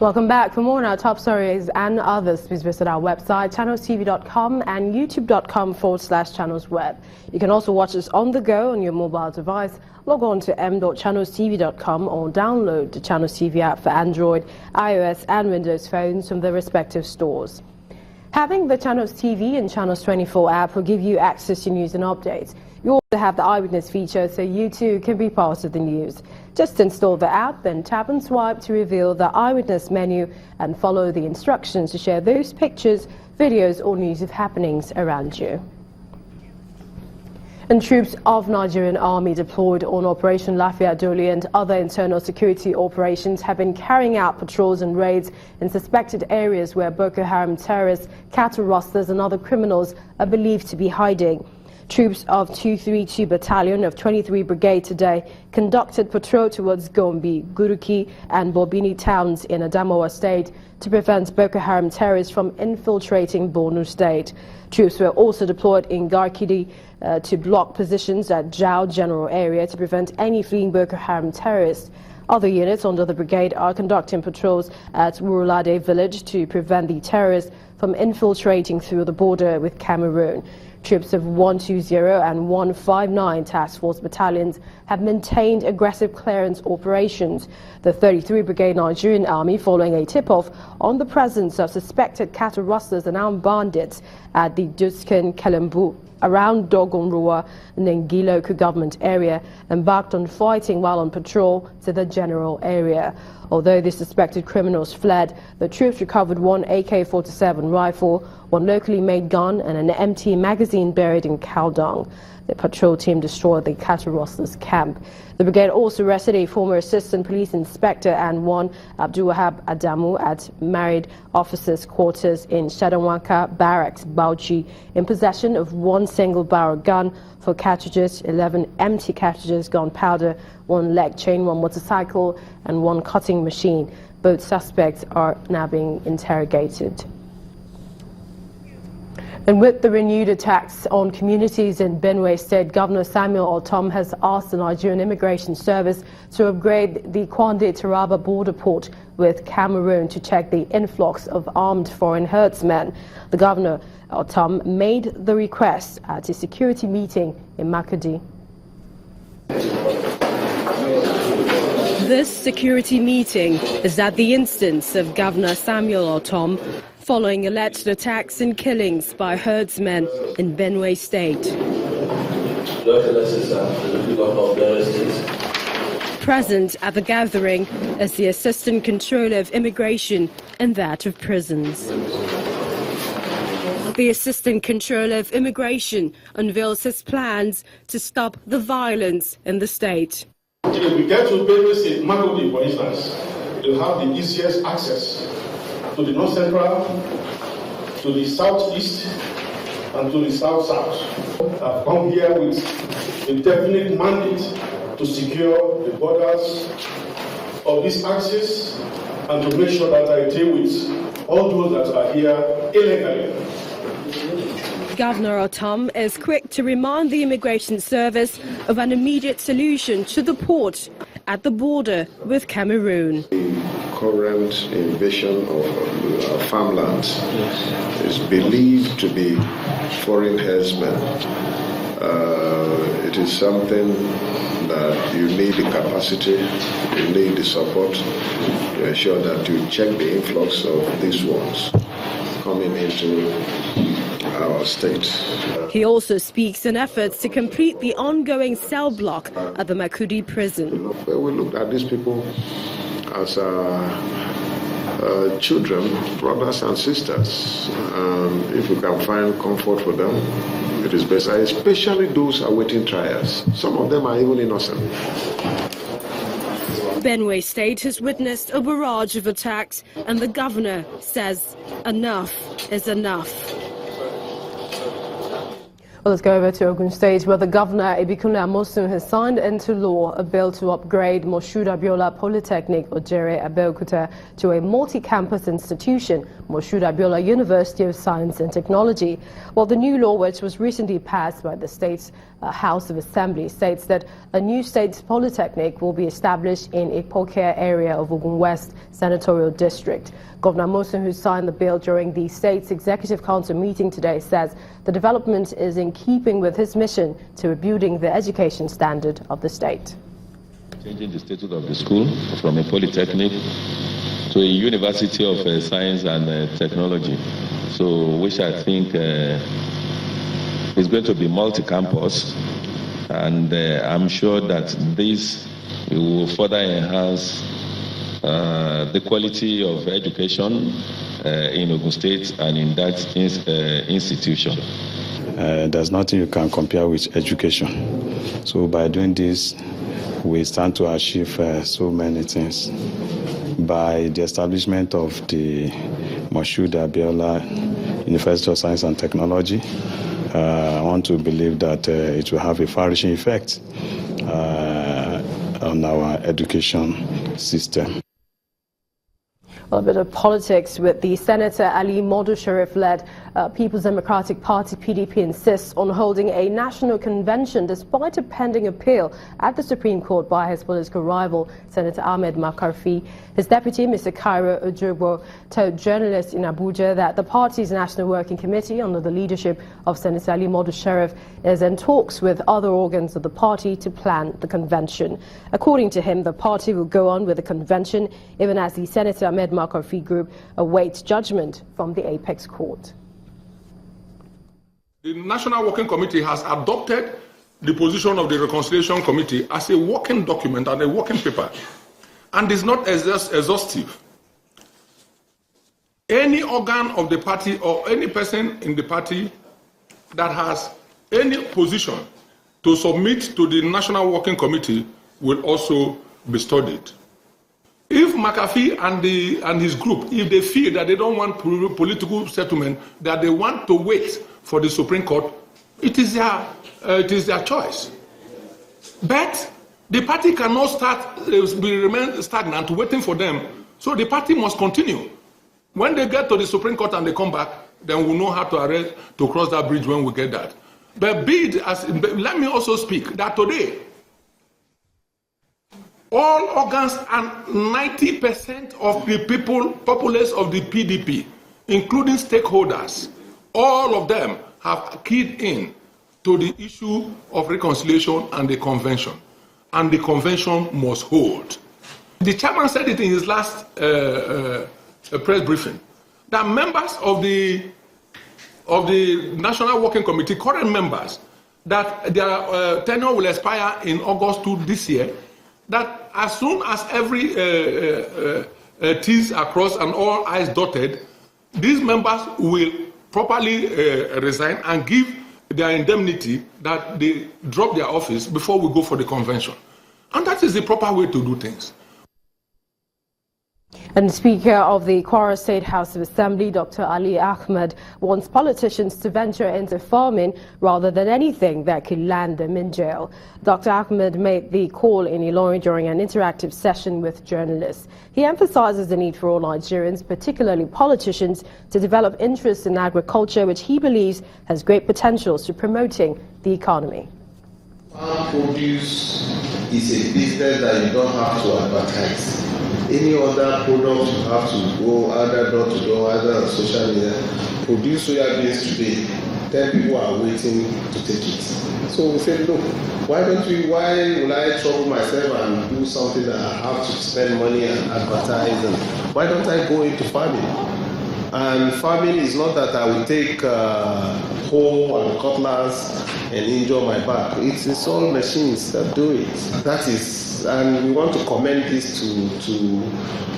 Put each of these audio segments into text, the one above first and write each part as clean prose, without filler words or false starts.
Welcome back. For more on our top stories and others, please visit our website, channelstv.com and youtube.com/channelsweb. You can also watch us on the go on your mobile device. Log on to m.channelstv.com or download the Channels TV app for Android, iOS and Windows phones from the respective stores. Having the Channels TV and Channels 24 app will give you access to news and updates. You also have the eyewitness feature, so you too can be part of the news. Just install the app, then tap and swipe to reveal the eyewitness menu and follow the instructions to share those pictures, videos or news of happenings around you. And troops of Nigerian Army deployed on Operation Lafayette Doli and other internal security operations have been carrying out patrols and raids in suspected areas where Boko Haram terrorists, cattle rustlers and other criminals are believed to be hiding. Troops of 232 Battalion of 23 Brigade today conducted patrol towards Gombe, Guruki and Bobini towns in Adamawa State to prevent Boko Haram terrorists from infiltrating Borno State. Troops were also deployed in Garkidi to block positions at Jau General Area to prevent any fleeing Boko Haram terrorists. Other units under the brigade are conducting patrols at Wurulade village to prevent the terrorists from infiltrating through the border with Cameroon. Troops of 120 and 159 task force battalions have maintained aggressive clearance operations. The 33 Brigade Nigerian Army, following a tip-off on the presence of suspected cattle rustlers and armed bandits at the Duskin Kalembu around Dogonruwa in the Ngiloku government area, embarked on fighting while on patrol to the general area. Although the suspected criminals fled, the troops recovered one AK-47 rifle, one locally made gun and an empty magazine buried in cow dung. The patrol team destroyed the cattle rustlers' camp. The brigade also arrested a former assistant police inspector and one Abdulwahab Adamu at married officers' quarters in Shadawanka Barracks, Bauchi, in possession of one single-barrel gun, 4 cartridges, 11 empty cartridges, gunpowder, 1 leg chain, 1 motorcycle and 1 cutting machine. Both suspects are now being interrogated. And with the renewed attacks on communities in Benue State, Governor Samuel Ortom has asked the Nigerian Immigration Service to upgrade the Kwande Taraba border port with Cameroon to check the influx of armed foreign herdsmen. The Governor Ortom made the request at a security meeting in Makurdi. This security meeting is at the instance of Governor Samuel Ortom following alleged attacks and killings by herdsmen in Benue State. Present at the gathering is the Assistant Controller of Immigration and that of Prisons. The Assistant Controller of Immigration unveils his plans to stop the violence in the state. If we get to Benue State, Makurdi, for instance, they'll have the easiest access to the North Central, to the Southeast, and to the South-South. I've come here with a definite mandate to secure the borders of this axis and to make sure that I deal with all those that are here illegally. Governor Ortom is quick to remind the Immigration Service of an immediate solution to the port at the border with Cameroon. Current invasion of farmlands is believed to be foreign herdsmen. It is something that you need the capacity, you need the support to ensure that you check the influx of these ones coming into our state. He also speaks in efforts to complete the ongoing cell block at the Makurdi prison. We looked at these people as children, brothers and sisters. If we can find comfort for them, it is best, especially those awaiting trials. Some of them are even innocent. Benue State has witnessed a barrage of attacks, and the governor says enough is enough. Well, let's go over to Ogun State, where the governor, Ibikunle Amosun, has signed into law a bill to upgrade Moshood Abiola Polytechnic, Ojere, Abeokuta, to a multi-campus institution, Moshood Abiola University of Science and Technology. Well, the new law, which was recently passed by the state's House of Assembly, states that a new state polytechnic will be established in Ipoke area of Ogun West Senatorial District. Governor Amosun, who signed the bill during the state's Executive Council meeting today, says the development is in keeping with his mission to rebuilding the education standard of the state. Changing the status of the school from a polytechnic to a university of science and technology, so which I think is going to be multi-campus, and I'm sure that this will further enhance the quality of education in Ogun State and in that institution. There's nothing you can compare with education. So by doing this, we stand to achieve so many things. By the establishment of the Moshood Abiola University of Science and Technology, I want to believe that it will have a far-reaching effect on our education system. A bit of politics with the Senator Ali Modu Sherif-led People's Democratic Party PDP insists on holding a national convention despite a pending appeal at the Supreme Court by his political rival, Senator Ahmed Makarfi. His deputy, Mr. Cairo Ojogbo, told journalists in Abuja that the party's National Working Committee, under the leadership of Senator Ali Modu Sherif, is in talks with other organs of the party to plan the convention. According to him, the party will go on with the convention even as the Senator Ahmed Makarfi group awaits judgment from the Apex Court. The National Working Committee has adopted the position of the Reconciliation Committee as a working document and a working paper, and is not exhaustive. Any organ of the party or any person in the party that has any position to submit to the National Working Committee will also be studied. If McAfee and his group, if they feel that they don't want political settlement, that they want to wait for the Supreme Court, it is their choice. But the party cannot remain stagnant waiting for them. So the party must continue. When they get to the Supreme Court and they come back, then we'll know how to cross that bridge when we get that. But let me also speak that today, all organs and 90% of the populace of the PDP, including stakeholders, all of them have keyed in to the issue of reconciliation and the convention. And the convention must hold. The chairman said it in his last press briefing, that members of the National Working Committee, current members, that their tenure will expire in August 2 this year, that as soon as every T's are crossed and all I's dotted, these members will properly resign and give their indemnity, that they drop their office before we go for the convention. And that is the proper way to do things. And Speaker of the Kwara State House of Assembly, Dr. Ali Ahmed, wants politicians to venture into farming rather than anything that could land them in jail. Dr. Ahmed made the call in Ilorin during an interactive session with journalists. He emphasizes the need for all Nigerians, particularly politicians, to develop interest in agriculture, which he believes has great potentials to promoting the economy. Farm produce is a business that you don't have to advertise. Any other product you have to go either door to door, either on social media. Produce soya beans today, 10 people are waiting to take it. So we said, look, why will I trouble myself and do something that I have to spend money and advertise? And why don't I go into farming? And farming is not that I will take hoe and cutlass and injure my back. It's all machines that do it. That is, and we want to commend this to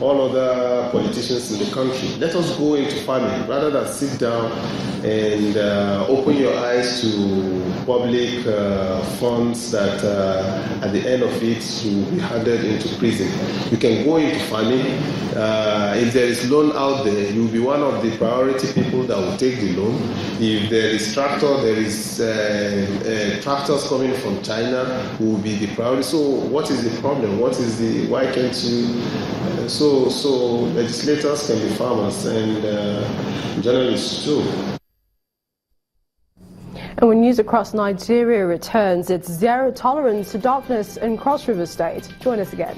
all other politicians in the country. Let us go into farming rather than sit down and open your eyes to public funds that at the end of it you will be handed into prison. You can go into farming. If there is loan out there, you will be one of the priority people that will take the loan. If there is tractors coming from China, who will be the priority. So what is the problem? Why can't you? So legislators can be farmers and journalists too. And when news across Nigeria returns, it's zero tolerance to darkness in Cross River State. Join us again.